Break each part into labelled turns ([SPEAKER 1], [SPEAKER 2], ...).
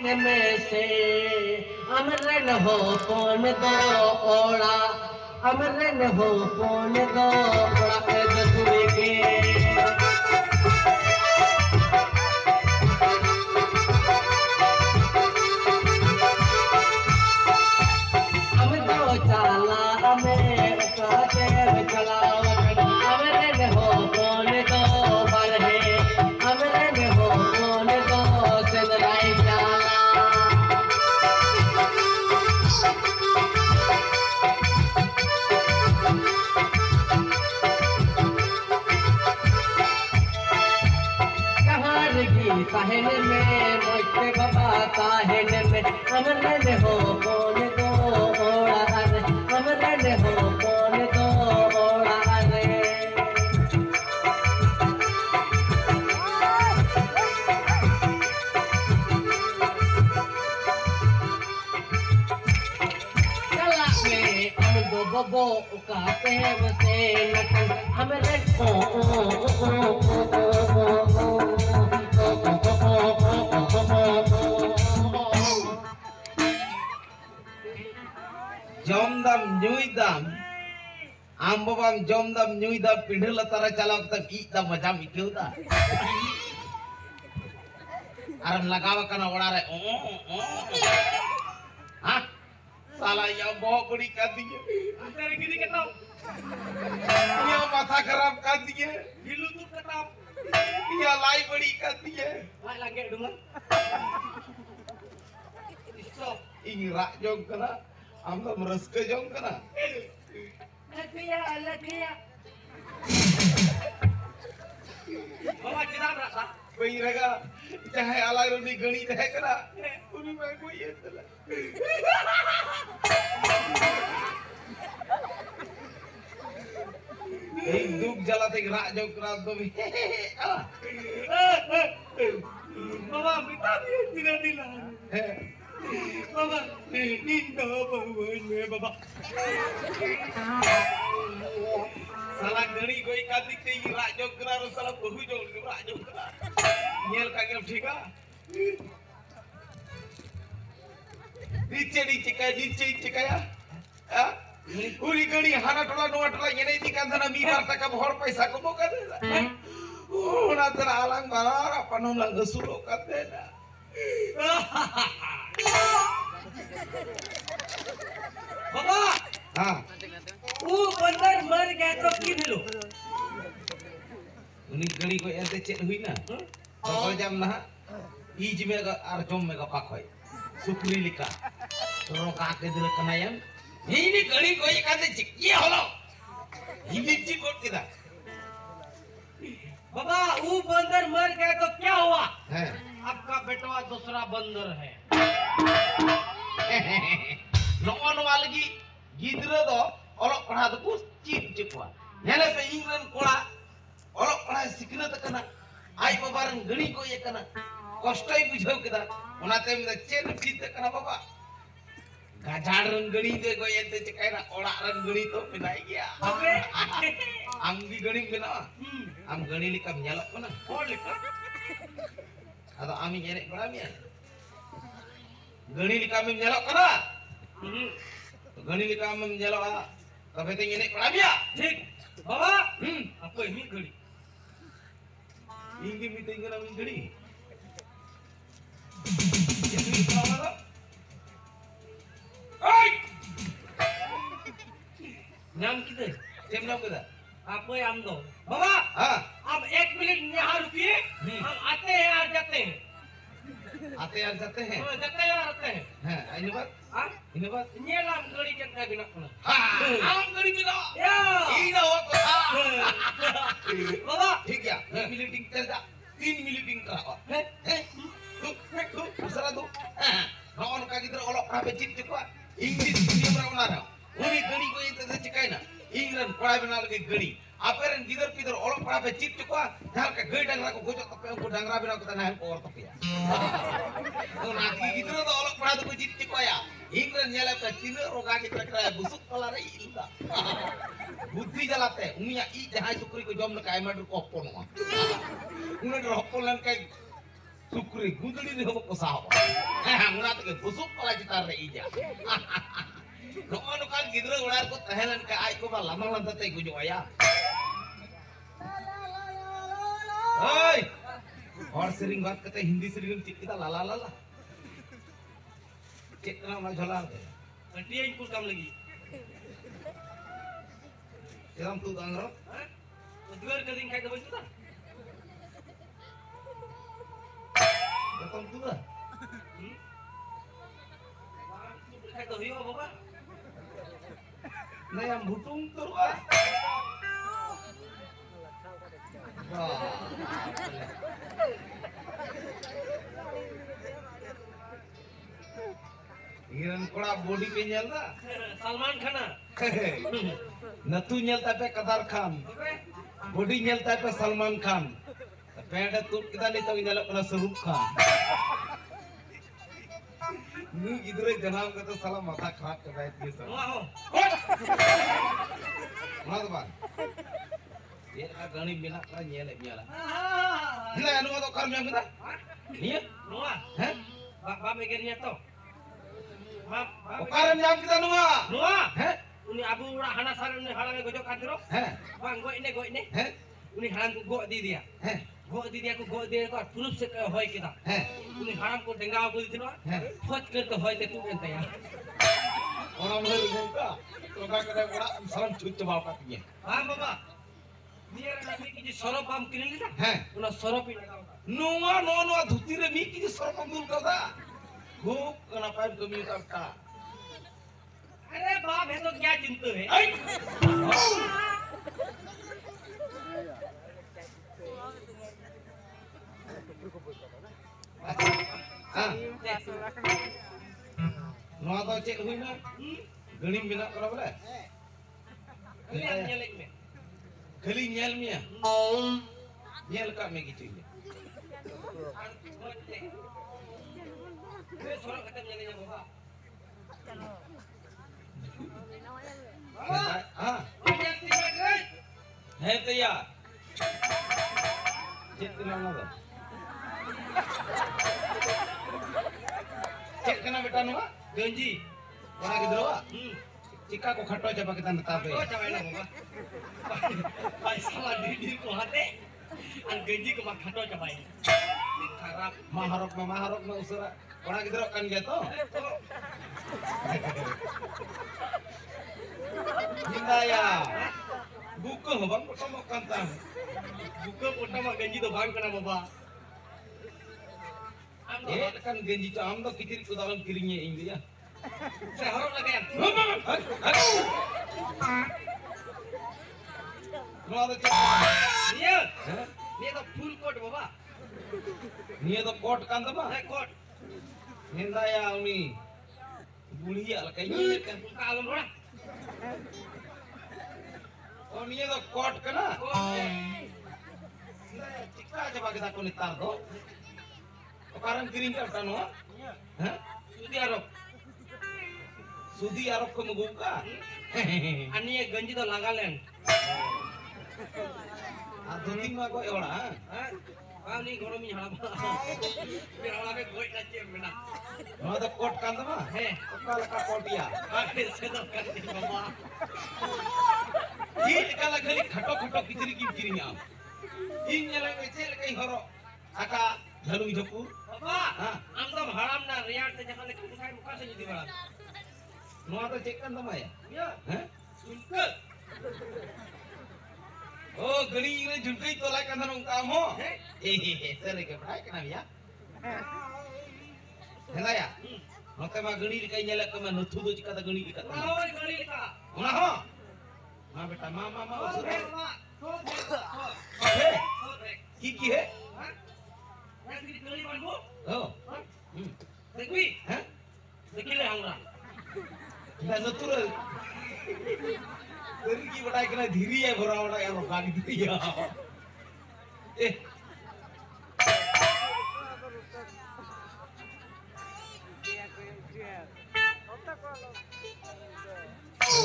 [SPEAKER 1] में से अमरन हो कौन दो ओड़ा अमरन हो कौन दो ओड़ा दसुए के हम दो चाला हमें कहते चलाओ अमरन हो कौन दो बरहे अमरन हो कौन दो सदराई चाला कहन में मोटे बाबा कहन में अमरन हो कौन दो ओड़ा रे अमरन हो कौन दो ओड़ा रे चला में हम दो बबो कहते हैं वैसे नकल अमरन
[SPEAKER 2] जमदम न्यूदम आम बाबाम जमदम न्यूदम पिंढल तारा चलाव तक ईदा मजा मिकेउदा आरम लगावा कना ओड़ा रे हां साला या बहुत बड़ी कर दिए अंदर गिरी कटाओ ये माथा खराब कर दिए हिलू तू कटाओ ये लाई बड़ी कर दिए
[SPEAKER 1] लाई लगे डुंगा
[SPEAKER 2] इसो ing rak jong kana amda meraska jong kana
[SPEAKER 1] लगिया बाबा किधर रहा
[SPEAKER 2] कोई रगा चाहे अलग रोनी गणी है करा उनी में कोई ये तला एक दुख जला ते रा जो करा तो भी
[SPEAKER 1] बाबा पिता भी दिला दिला बाबा नींद भवन में बाबा
[SPEAKER 2] साला गणी कोई का दिख ते रा जो करा रो साला बहु जो रा जो करा नेल का के ठीक है नीचे का पूरी गणी हाना टोला नो टोला ये नहीं दिखा था ना मी बार तक भोर पैसा को मौका दे ओ ना तेरा आलंग बार अपन लंग सुलो कर देना
[SPEAKER 1] बाबा
[SPEAKER 2] हां
[SPEAKER 1] वो बंदर मर गया तो किन लो
[SPEAKER 2] उनी गणी को ऐसे चेक हुई ना तो जम ना ईज में आर जोम में का पाखोय सुकली लिखा तो का के दिल कनायम ini gani ko ye kate chik ye holo ini chi कोट किदा
[SPEAKER 1] बाबा वो बंदर मर गया तो क्या हुआ
[SPEAKER 2] है
[SPEAKER 1] आपका बेटवा दूसरा बंदर है
[SPEAKER 2] नोन वालगी गिद्र दो ओलक पढ़ा दो कुछ चीप चिपवा नेले पे इंग्रन कोड़ा ओलक पढ़ा सिखनत कना आई बाबारन गणी को ये कना कष्टई बुझाव किदा ओनाते में चेन चित कना बाबा गाजाड़ रंगणी दे को ये ते चकायना ओड़ा रंगणी तो पिनाई गया
[SPEAKER 1] अबे
[SPEAKER 2] आम भी गणी बिना आम गणी लिकम nyalok kana
[SPEAKER 1] और लिखा
[SPEAKER 2] atau ami nyerek berami gani likam nyalok kana gani likam nyalok ah tapi te nyerek berami ya
[SPEAKER 1] ठीक बाबा आपको ini गड़ी
[SPEAKER 2] ingin mi tinggal ami gani jadi kalau oi
[SPEAKER 1] नाम किधर
[SPEAKER 2] siapa nama kita
[SPEAKER 1] आपको हम दो बाबा
[SPEAKER 2] हाँ
[SPEAKER 1] अब 1 मिनट यहाँ रुकिए हम आते हैं और जाते हैं
[SPEAKER 2] आते हैं
[SPEAKER 1] जाते हैं और आते हैं
[SPEAKER 2] हाँ ini baat
[SPEAKER 1] हाँ
[SPEAKER 2] ini baat
[SPEAKER 1] ini lah गड़ी चलता बिना अपना
[SPEAKER 2] am gani bila
[SPEAKER 1] या
[SPEAKER 2] ini waktu
[SPEAKER 1] बाबा
[SPEAKER 2] ठीक है मिलिटिंग चलता 3 मिलिटिंग करा tuh masalah tuh kawan kaki terus olok pernah cip cekwa Inggris dia berapa nara uni gani ko itu cekaina England pernah benar lagi gani apa yang gider pider olok pernah cip cekwa hal ke gede dangra ko gojok tapi aku dangra benar aku tanah ko or tapi ya oh nanti gider tuh olok pernah tuh cip cekwa ya England nyala pe tino roga kita kira busuk kala rai ilda buddhi jalate umiya I jahai sukri ko jom na kai madur ko pono una ro polan kai Sukri gunduli ni hobok pesawat. Muna tege busuk pala citar re ija. Nono kan gidra ular ko tahelan ka ai ko ba lamang lan tete gujo aya. Oi. Or sering baat kata Hindi sering cik kita lala lala. Cik nama jalan deh.
[SPEAKER 1] Nanti yang ikut kamu lagi.
[SPEAKER 2] Dalam tu tangan.
[SPEAKER 1] Jual kering kayak apa itu?
[SPEAKER 2] Datang tu lah.
[SPEAKER 1] Kayak tahu ya apa?
[SPEAKER 2] Nah yang butung tu ah. Iran kola body pe nyal na.
[SPEAKER 1] Salman Khan.
[SPEAKER 2] Natu nyal tapi Qadar Khan. Body nyal tapi Salman Khan. Penda tu kita ni tahu nyalak kena Shahrukh Khan. Ni gidre janam kata salah mata kharap ke baik ni sab.
[SPEAKER 1] Wah.
[SPEAKER 2] Mana tu bang? Dia kan gani mina kena nyelek nyala. Hila anu tu karam yang kita. Ni?
[SPEAKER 1] Noah.
[SPEAKER 2] Hah?
[SPEAKER 1] Bap mikirnya tu. Bap.
[SPEAKER 2] Karam yang kita Noah.
[SPEAKER 1] Noah.
[SPEAKER 2] Hah?
[SPEAKER 1] Uni abu ura hana sarun ni halang gojok kadro.
[SPEAKER 2] Hah?
[SPEAKER 1] Bang go ini.
[SPEAKER 2] Hah?
[SPEAKER 1] Uni halang ku go di dia.
[SPEAKER 2] Hah?
[SPEAKER 1] Go di dia ko purup se hoy kita.
[SPEAKER 2] Hah?
[SPEAKER 1] Uni halang ko dengaw ko ditino. Fot कर तो होय ते तू एंत या.
[SPEAKER 2] Orang mulai buka. Orang kena orang salam cuci bawa katanya.
[SPEAKER 1] हां बाबा. Near नबी की जो सरप हम किन लीजा.
[SPEAKER 2] हैं?
[SPEAKER 1] उना सरप ही लगाओ.
[SPEAKER 2] Noa धुती रे मी की सरपम दूर करता. खूब कना पाइप कमी करता.
[SPEAKER 1] अरे बाप है तो क्या चिंता है?
[SPEAKER 2] आई. Ah. Noa तो cek हुई ना. गणी बिना करा बोले.
[SPEAKER 1] Ini yang nyelek me.
[SPEAKER 2] Kali nyel mia. Nyel ka me gitu ini.
[SPEAKER 1] Ini sorok kata nyeleknya bapak.
[SPEAKER 2] Ah.
[SPEAKER 1] Oh yang tiga guys.
[SPEAKER 2] है तैयार चेक करना दो चेक करना बेटा नुआ
[SPEAKER 1] Ganji.
[SPEAKER 2] बड़ा किधर हुआ चिक्का को खट्टो चपा के तंग तापे
[SPEAKER 1] Oh cabai lah bapak. Pak sama diri ko hate. An ganji ko magkhato cabai. Harap
[SPEAKER 2] maharok में उसरा बड़ा किधर kan dia तो Hindaya buka bang pertama kantang
[SPEAKER 1] buka pertama ganji to bang kana bapak.
[SPEAKER 2] kan genji to am to kitir ku dalam kiringnya ini ya
[SPEAKER 1] Saya harap lagi kan.
[SPEAKER 2] Mau ada cek
[SPEAKER 1] Iya. Ini to full coat bapak.
[SPEAKER 2] Nia to coat kan to
[SPEAKER 1] Saya coat.
[SPEAKER 2] Hindaya uni bulia lah kayaknya kan
[SPEAKER 1] Buka alam orang.
[SPEAKER 2] Oh nia to coat kana चिक्का जब आगे तक नितार दो तो कारण किरिंग करता no हाँ सुधी आरोप को मगुका
[SPEAKER 1] Ani ya ganji to langalen.
[SPEAKER 2] धोती में कोई और हाँ
[SPEAKER 1] Kau ni goro mi halam. Biar halam ke goi na cem bena.
[SPEAKER 2] नो तो कोट कांद मा
[SPEAKER 1] He.
[SPEAKER 2] कल का कोटिया
[SPEAKER 1] Akhir saya to kan ni bapak.
[SPEAKER 2] ये कल गली खटो खटो किचरी की किरिंग आम इन जले में चल कहीं हरो आका झलु झपू
[SPEAKER 1] Bapak.
[SPEAKER 2] हाँ
[SPEAKER 1] Am to haram na riak te jangan lekas saya muka saya jadi barat.
[SPEAKER 2] नो तो चेक kan तो माया
[SPEAKER 1] Ya.
[SPEAKER 2] हाँ
[SPEAKER 1] Sunkel.
[SPEAKER 2] Oh गली रे झुंकई तो ला kan हम काम हो सरे के पढ़ाई करना या है या मते मा गणी कई nyala ke ma nuthu do cikata gणी की कता
[SPEAKER 1] Oi gari ka.
[SPEAKER 2] Una ho ma beta ma
[SPEAKER 1] Oh,
[SPEAKER 2] usur
[SPEAKER 1] bapak. Oh.
[SPEAKER 2] है
[SPEAKER 1] Oh, baik.
[SPEAKER 2] की है
[SPEAKER 1] Hah? Yang di gari banbu?
[SPEAKER 2] oh
[SPEAKER 1] Hah? Dekwi.
[SPEAKER 2] हैं
[SPEAKER 1] Dekile orang.
[SPEAKER 2] ना natural तेरी की बटाई कना धीरी है भरा बड़ा यार भाग दी या ए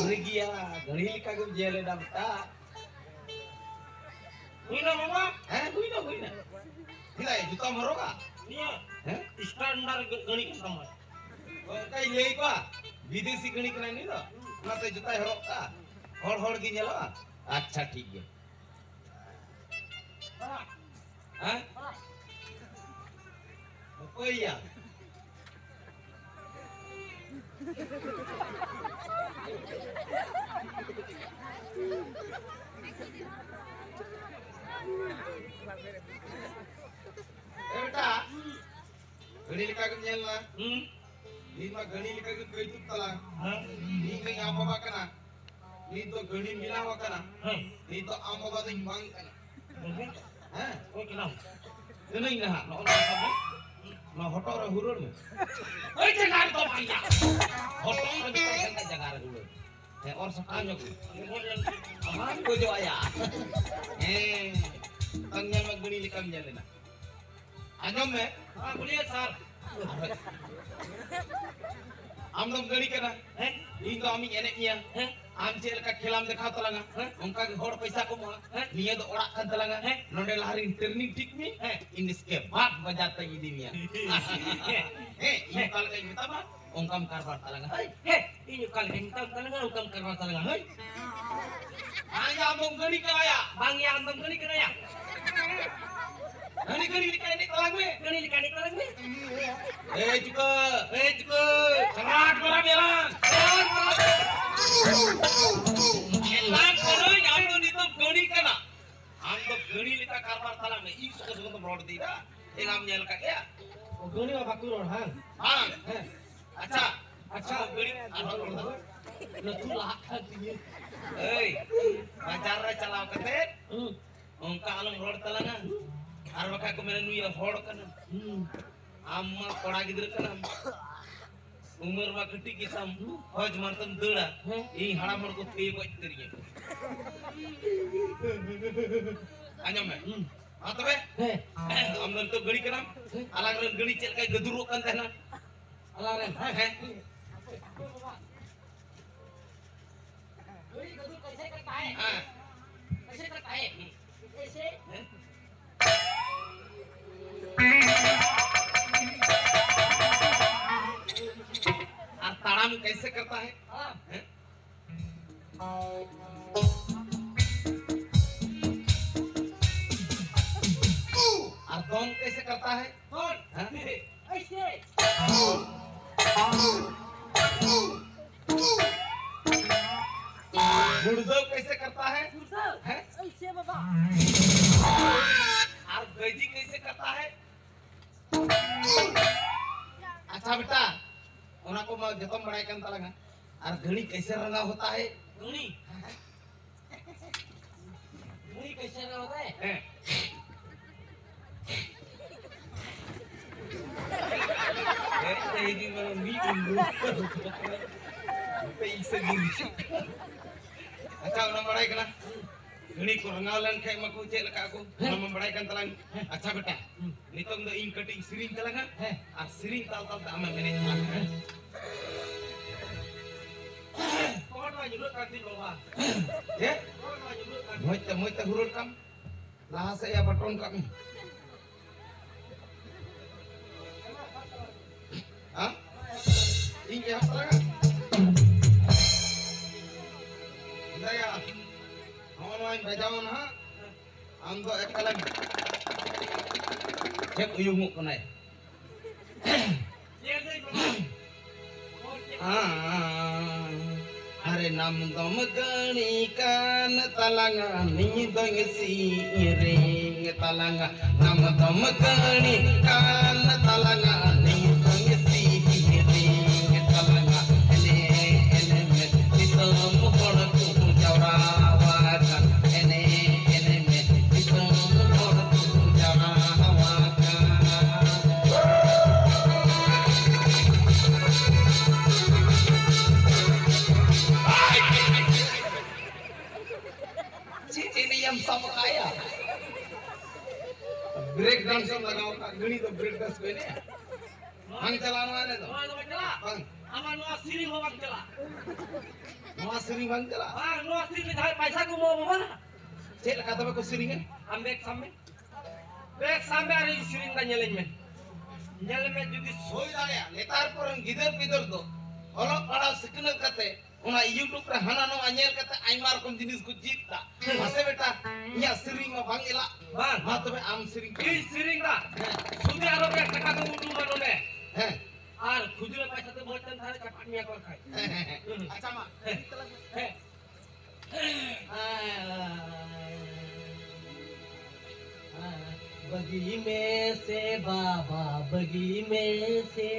[SPEAKER 2] Rigia, gani lika gum jele damta.
[SPEAKER 1] Ini bapak.
[SPEAKER 2] Buina. Hilai juta maroga.
[SPEAKER 1] Nia
[SPEAKER 2] Heh?
[SPEAKER 1] standar gani kan sama.
[SPEAKER 2] Kay lay ko विदेशी गणी कना नहीं तो नाते जुता हरक का हर की नेलो अच्छा ठीक है हां कोइया बेटा गणी लिखा के नेलना ini mah gani lika ke kaitu talang ini ke apa bakana ini to gani mina wakana ini to amo ba ding bang kana ha
[SPEAKER 1] Oh kenal.
[SPEAKER 2] ini nah no sabu no hotor hurul me
[SPEAKER 1] Oi jagar to paya.
[SPEAKER 2] hotor lagi kan jagar hurul or sakanya ku aman ko jo aya tangnya mah gani lika menjalena anyam me
[SPEAKER 1] Ah boleh sar.
[SPEAKER 2] आम दम गड़ी कना हैं इन तो आमी एने किया हैं आम चेल का खेलाम देखा तलंगा हैं उनका के होड़ पैसा को मोला हैं निया तो ओड़ा kan तलंगा हैं नोडे लहरी टर्निंग ठीक में हैं इन इसके बाद बजाता ये दुनिया ये कल का मिता बा उनका कारबार तलंगा
[SPEAKER 1] Heh, ini kali kita tangan ukam karwa tangan. Hei,
[SPEAKER 2] आज आम दम गड़ी कराया
[SPEAKER 1] bang yang antam gani kena ya.
[SPEAKER 2] गड़ी गड़ी निकाय ने तलंग में
[SPEAKER 1] Gani likani tangan ni.
[SPEAKER 2] juga
[SPEAKER 1] Serat bola belan.
[SPEAKER 2] एलान करो आम तो नी तो गड़ी कना आम तो गड़ी लिका कारबार तलंग में ई सुको सुको तो रोड दीदा एक आम नेल का क्या
[SPEAKER 1] Gani apa bakur orang?
[SPEAKER 2] हाँ अच्छा
[SPEAKER 1] अच्छा
[SPEAKER 2] गड़ी आरो road
[SPEAKER 1] Letu lah kan ini.
[SPEAKER 2] Hey, bajar रे चलाओ कते उनका आलम रोड तलंगा आर बका को मेरे नुया होड़ कना अम्मा कोड़ा गिदर कना उमर मा कटी किसम हज मारतम दड़ा ई हड़ा मर को पे को तरिए अन्यम में हां तबे हमन तो गड़ी कना अलग रन गड़ी चल का गदुरो कन देना
[SPEAKER 1] Alah ren.
[SPEAKER 2] है
[SPEAKER 1] Gani gadur कैसे करता है?
[SPEAKER 2] हां
[SPEAKER 1] कैसे करता है? ऐसे
[SPEAKER 2] और ताड़ाम कैसे करता है
[SPEAKER 1] हाँ.
[SPEAKER 2] हैं? और कौन कैसे करता है
[SPEAKER 1] कौन?
[SPEAKER 2] हाँ?
[SPEAKER 1] ऐसे.
[SPEAKER 2] गुड़दो कैसे करता है
[SPEAKER 1] Gursal.
[SPEAKER 2] हैं?
[SPEAKER 1] ऐसे बाबा.
[SPEAKER 2] और गैजी कैसे करता है अच्छा बेटा ओना को मैं जतम बड़ाई करता लगा और घड़ी कैसे रंगा होता है
[SPEAKER 1] Gani. Gani कैसे ना होता है?
[SPEAKER 2] हैं? ऐसे ही दिन में मी उंगू पे इसे गिरी अच्छा ओना बड़ाई करना घड़ी को रंगाव लन खाय मको चेक लका को ओना बड़ाई कर तलांग अच्छा बेटा नितोंग दो इन कटिंग सिरिंग तलांगा और सिरिंग ताल ताल आमे मेने तलांगा
[SPEAKER 1] Kau nak jurut kantin bawa.
[SPEAKER 2] ये
[SPEAKER 1] Kau nak jurut kantin.
[SPEAKER 2] मोय त हुरुल कम लहा से या बटन कम हां इन के हाथ लगा दया हम वाइन बजाओ ना हम तो एक कलम check उयुमु कनाय
[SPEAKER 1] Dia ni bawa. Kau cek.
[SPEAKER 2] अरे नाम दम गणी कान तलंगा नी दंग सीरे तलंगा नाम दम गणी कान तलंगा नी दंग सीरे तलंगा एने एने में दिसम पड़ तू जवरावा का एने एने में दिसम पड़ तू जवरावा का ini yang sama kaya break dance yang लगाओ का गणी तो break dance को ने हंग चलाना वाले तो
[SPEAKER 1] Kau nak cela.
[SPEAKER 2] हंग
[SPEAKER 1] Aman nuas sini mau bang cela.
[SPEAKER 2] नवा सिरी हंग चला
[SPEAKER 1] Ah nuas sini dah paisa ku mau bawa.
[SPEAKER 2] Cheque लगा तब को सिरी है
[SPEAKER 1] Ambek sampai. Bek sampai hari siring tanya lain men.
[SPEAKER 2] nyel me judi soy dale letar porang gider do olok pala siknat kate ona YouTube re hana no anyel kate aimar kom jinis ku jita mase beta nya sering ma bangila
[SPEAKER 1] bang
[SPEAKER 2] ma tobe am sering
[SPEAKER 1] এই সিরিং দা সুদি আরো বে টাকা তো উঠু মাননে
[SPEAKER 2] he
[SPEAKER 1] আর খুচরা পয়সা তো বলতেন তাহলে চাপাট নিয়া কর খাই
[SPEAKER 2] acha ma
[SPEAKER 1] হ্যাঁ बगी में से बाबा बगी में से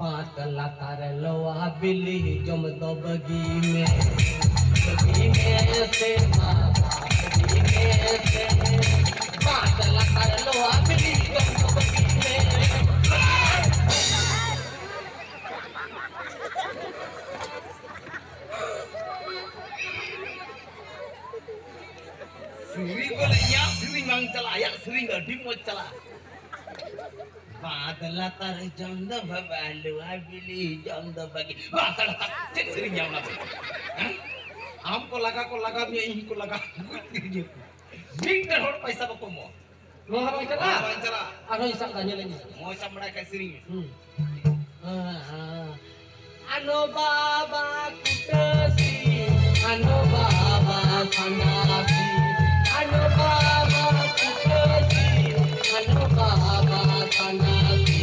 [SPEAKER 1] बात लातार लोआ बिल्ली जम दो बगी में से बाबा बगी में से बात लातार लोआ बिल्ली जम दो बगी में
[SPEAKER 2] sering boleh ya sering mang cala ya sering adi mo cala badala tar janda babalu abili janda bagi badala tar cek sering yang nabe am ko laga me ih ko laga bingter hor paisa bako mo
[SPEAKER 1] mau apa cala
[SPEAKER 2] mang cala
[SPEAKER 1] ano isang tanya lagi
[SPEAKER 2] mo samra ka sering
[SPEAKER 1] ano baba kutasi ano baba sanasi ano baba kutasi ano baba sanasi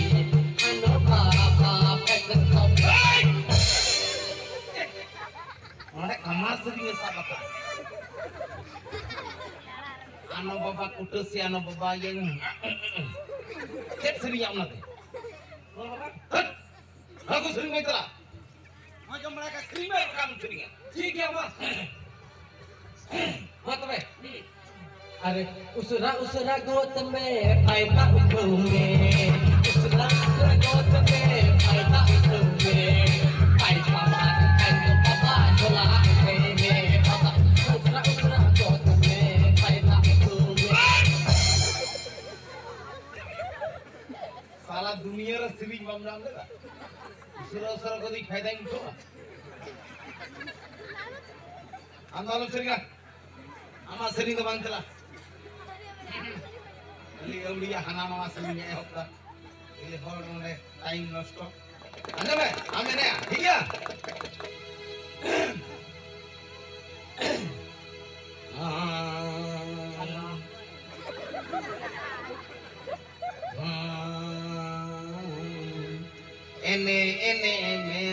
[SPEAKER 1] ano baba pekan kopi
[SPEAKER 2] mana kamar sering sabaka ano baba kutusi ano baba yang cek sering yang nabe aku sering main cala macam mereka sering main kamu sering
[SPEAKER 1] ठीक है बस मत बे अरे उसरा उसरा गोत में फायदा उठूंगे उसरा उसरा गोत में फायदा उठूंगे फायदा मार कर बाबा झोला में बाबा उसरा उसरा गोत में फायदा उठूंगे
[SPEAKER 2] साला दुनिया रा sering bam jam dega usra ko di फायदा उठो आंदोलन सरिगा आमा सरिंग बang चला ini ulia hana mama sering ya hokta ini hor nole time nosto anda be amene ya ठीक है ene